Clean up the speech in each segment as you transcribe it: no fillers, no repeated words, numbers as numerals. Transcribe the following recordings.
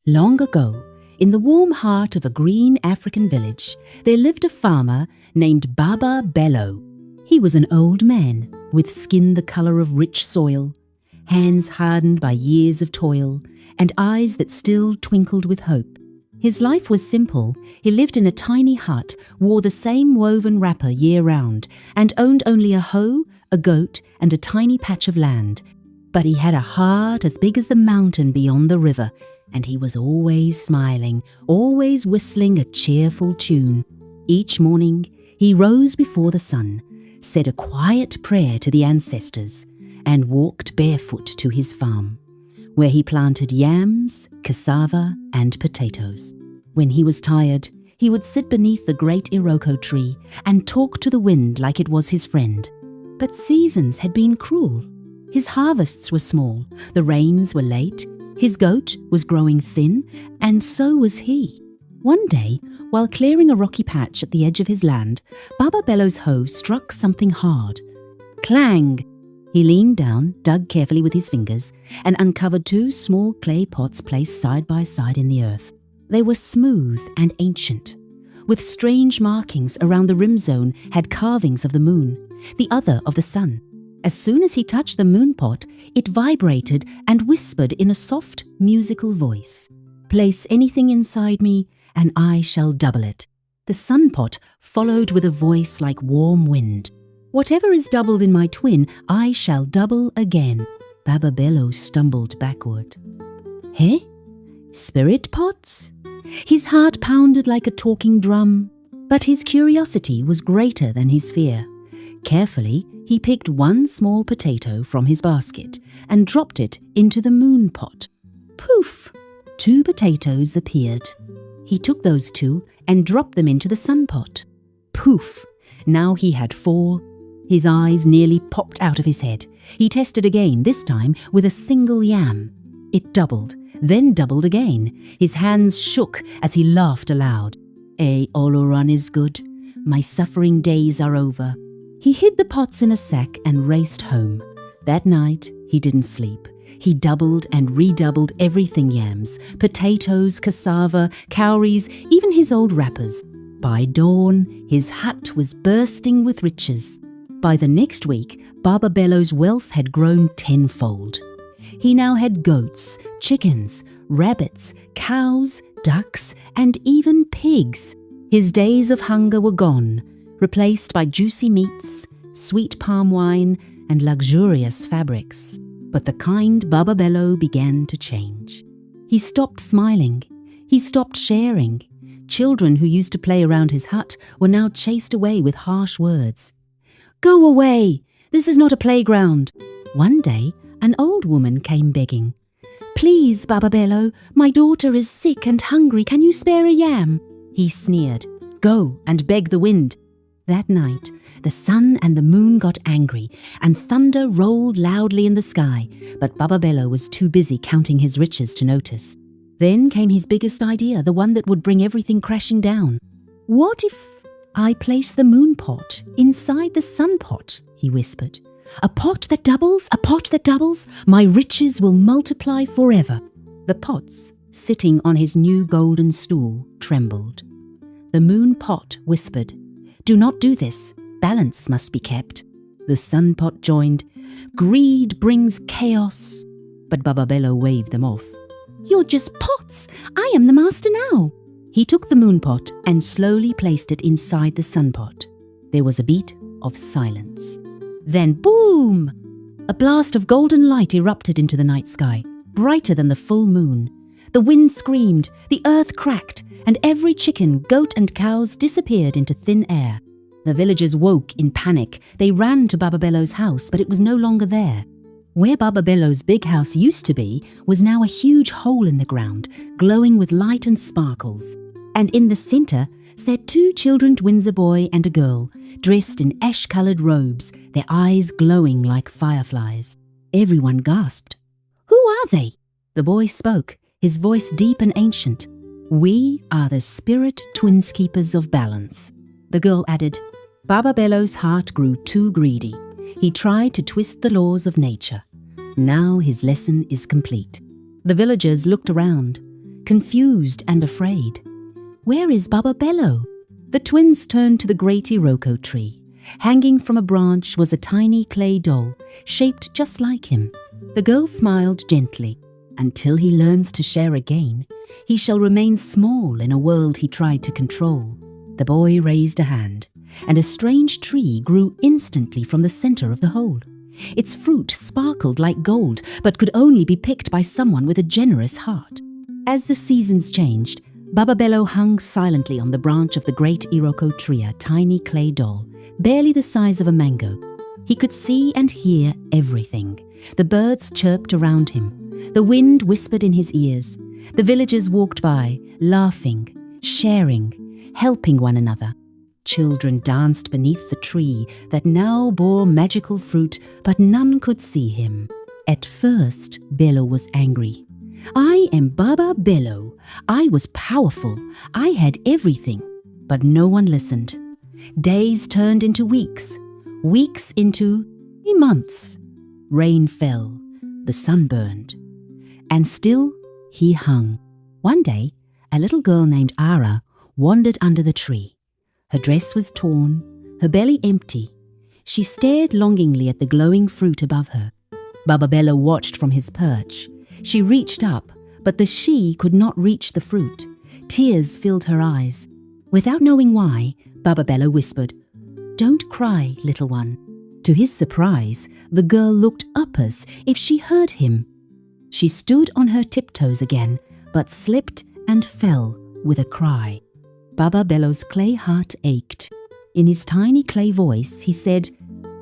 Long ago, in the warm heart of a green African village, there lived a farmer named Baba Bello. He was an old man with skin the colour of rich soil, hands hardened by years of toil, and eyes that still twinkled with hope. His life was simple. He lived in a tiny hut, wore the same woven wrapper year-round, and owned only a hoe, a goat, and a tiny patch of land. But he had a heart as big as the mountain beyond the river, and he was always smiling, always whistling a cheerful tune. Each morning, he rose before the sun, said a quiet prayer to the ancestors, and walked barefoot to his farm, where he planted yams, cassava, and potatoes. When he was tired, he would sit beneath the great iroko tree and talk to the wind like it was his friend. But seasons had been cruel. His harvests were small, the rains were late, his goat was growing thin, and so was he. One day, while clearing a rocky patch at the edge of his land, Baba Bello's hoe struck something hard. Clang! He leaned down, dug carefully with his fingers, and uncovered 2 small clay pots placed side by side in the earth. They were smooth and ancient, with strange markings around the rim zone had carvings of the moon, the other of the sun. As soon as he touched the moon pot, it vibrated and whispered in a soft, musical voice. Place anything inside me, and I shall double it. The sun pot followed with a voice like warm wind. Whatever is doubled in my twin, I shall double again. Baba Bello stumbled backward. Eh? Spirit pots? His heart pounded like a talking drum, but his curiosity was greater than his fear. Carefully, he picked 1 small potato from his basket and dropped it into the moon pot. Poof! 2 potatoes appeared. He took those 2 and dropped them into the sun pot. Poof! Now he had 4. His eyes nearly popped out of his head. He tested again, this time with a single yam. It doubled, then doubled again. His hands shook as he laughed aloud. Oloran is good. My suffering days are over. He hid the pots in a sack and raced home. That night, he didn't sleep. He doubled and redoubled everything yams, potatoes, cassava, cowries, even his old wrappers. By dawn, his hut was bursting with riches. By the next week, Baba Bello's wealth had grown tenfold. He now had goats, chickens, rabbits, cows, ducks, and even pigs. His days of hunger were gone, replaced by juicy meats, sweet palm wine, and luxurious fabrics. But the kind Baba Bello began to change. He stopped smiling. He stopped sharing. Children who used to play around his hut were now chased away with harsh words. Go away! This is not a playground. One day, an old woman came begging. Please, Baba Bello, my daughter is sick and hungry. Can you spare a yam? He sneered. Go and beg the wind. That night, the sun and the moon got angry, and thunder rolled loudly in the sky, but Baba Bello was too busy counting his riches to notice. Then came his biggest idea, the one that would bring everything crashing down. What if I place the moon pot inside the sun pot? He whispered. A pot that doubles, a pot that doubles, my riches will multiply forever. The pots, sitting on his new golden stool, trembled. The moon pot whispered, Do not do this. Balance must be kept. The sun pot joined. Greed brings chaos. But Baba Bello waved them off. You're just pots. I am the master now. He took the moon pot and slowly placed it inside the sun pot. There was a beat of silence. Then boom! A blast of golden light erupted into the night sky, brighter than the full moon. The wind screamed, the earth cracked, and every chicken, goat, and cows disappeared into thin air. The villagers woke in panic. They ran to Baba Bello's house, but it was no longer there. Where Baba Bello's big house used to be was now a huge hole in the ground, glowing with light and sparkles. And in the center sat 2 children, twins, a boy and a girl, dressed in ash-colored robes, their eyes glowing like fireflies. Everyone gasped. Who are they? The boy spoke, his voice deep and ancient. We are the spirit twins keepers of balance. The girl added, Baba Bello's heart grew too greedy. He tried to twist the laws of nature. Now his lesson is complete. The villagers looked around. confused and afraid. "Where is Baba Bello?" The twins turned to the great iroko tree. Hanging from a branch was a tiny clay doll, shaped just like him. The girl smiled gently. "Until he learns to share again, he shall remain small in a world he tried to control." The boy raised a hand, and a strange tree grew instantly from the center of the hole. Its fruit sparkled like gold, but could only be picked by someone with a generous heart. As the seasons changed, Baba Bello hung silently on the branch of the great iroko tree, a tiny clay doll, barely the size of a mango. He could see and hear everything. The birds chirped around him. The wind whispered in his ears. The villagers walked by, laughing, sharing, helping one another. Children danced beneath the tree that now bore magical fruit, but none could see him. At first, Bello was angry. "I am Baba Bello. I was powerful. I had everything." But no one listened. Days turned into weeks, weeks into months. Rain fell, the sun burned, and still he hung. One day, a little girl named Ara wandered under the tree. Her dress was torn, her belly empty. She stared longingly at the glowing fruit above her. Baba Bello watched from his perch. She reached up, but the she could not reach the fruit. Tears filled her eyes. Without knowing why, Baba Bello whispered, "Don't cry, little one." To his surprise, the girl looked up as if she heard him. She stood on her tiptoes again, but slipped and fell with a cry. Baba Bello's clay heart ached. In his tiny clay voice, he said,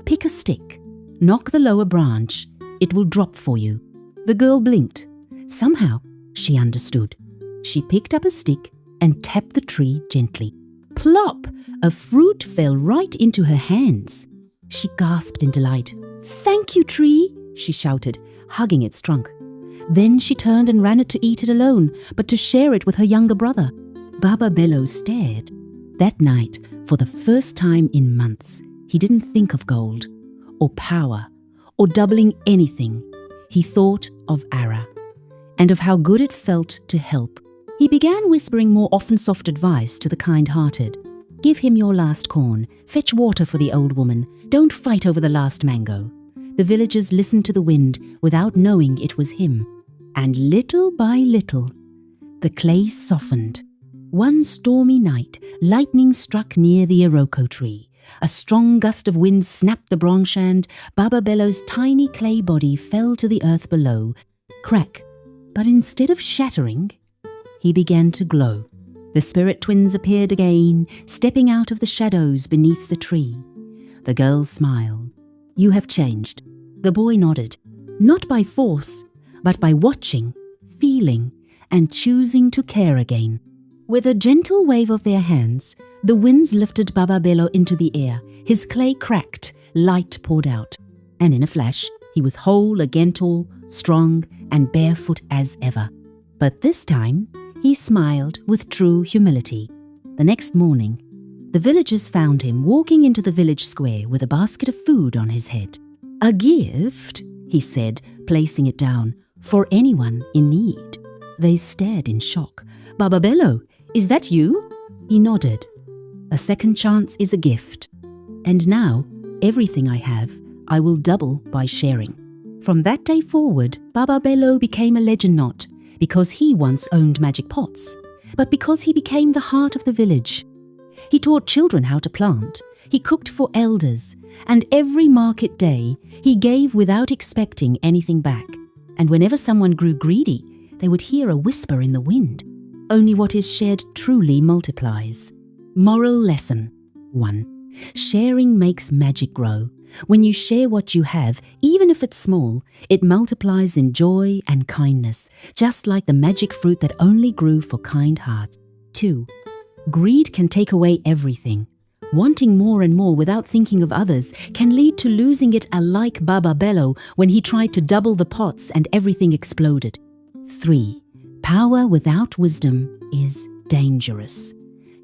"Pick a stick, knock the lower branch, it will drop for you." The girl blinked. Somehow, she understood. She picked up a stick and tapped the tree gently. Plop! A fruit fell right into her hands. She gasped in delight. "Thank you, tree," she shouted, hugging its trunk. Then she turned and ran to eat it alone, but to share it with her younger brother. Baba Bello stared. That night, for the first time in months, he didn't think of gold, or power, or doubling anything. He thought of Ara, and of how good it felt to help. He began whispering more often soft advice to the kind-hearted. "Give him your last corn, fetch water for the old woman, don't fight over the last mango." The villagers listened to the wind without knowing it was him. And little by little, the clay softened. One stormy night, lightning struck near the iroko tree. A strong gust of wind snapped the branch and Baba Bello's tiny clay body fell to the earth below. Crack! But instead of shattering, he began to glow. The spirit twins appeared again, stepping out of the shadows beneath the tree. The girl smiled. "You have changed." The boy nodded. Not by force, but by watching, feeling, and choosing to care again. With a gentle wave of their hands, the winds lifted Baba Bello into the air. His clay cracked, light poured out, and in a flash, he was whole again, tall, strong, and barefoot as ever. But this time, he smiled with true humility. The next morning, the villagers found him walking into the village square with a basket of food on his head. "A gift," he said, placing it down, "for anyone in need." They stared in shock. "Baba Bello, is that you?" He nodded. "A second chance is a gift. And now, everything I have, I will double by sharing." From that day forward, Baba Bello became a legend not because he once owned magic pots, but because he became the heart of the village. He taught children how to plant, he cooked for elders, and every market day he gave without expecting anything back. And whenever someone grew greedy, they would hear a whisper in the wind. Only what is shared truly multiplies. Moral lesson 1. Sharing makes magic grow. When you share what you have, even if it's small, it multiplies in joy and kindness, just like the magic fruit that only grew for kind hearts. 2. Greed can take away everything. Wanting more and more without thinking of others can lead to losing it, like Baba Bello when he tried to double the pots and everything exploded. 3. Power without wisdom is dangerous.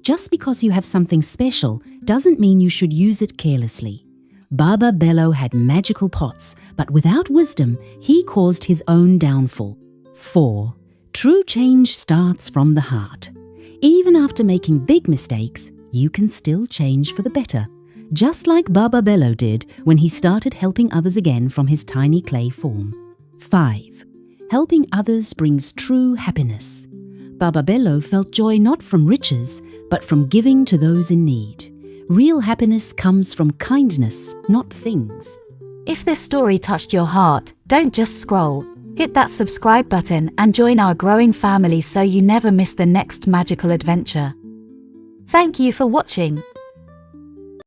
Just because you have something special doesn't mean you should use it carelessly. Baba Bello had magical pots, but without wisdom, he caused his own downfall. 4. True change starts from the heart. Even after making big mistakes, you can still change for the better, just like Baba Bello did when he started helping others again from his tiny clay form. 5. Helping others brings true happiness. Baba Bello felt joy not from riches, but from giving to those in need. Real happiness comes from kindness, not things. If this story touched your heart, don't just scroll. Hit that subscribe button and join our growing family so you never miss the next magical adventure. Thank you for watching.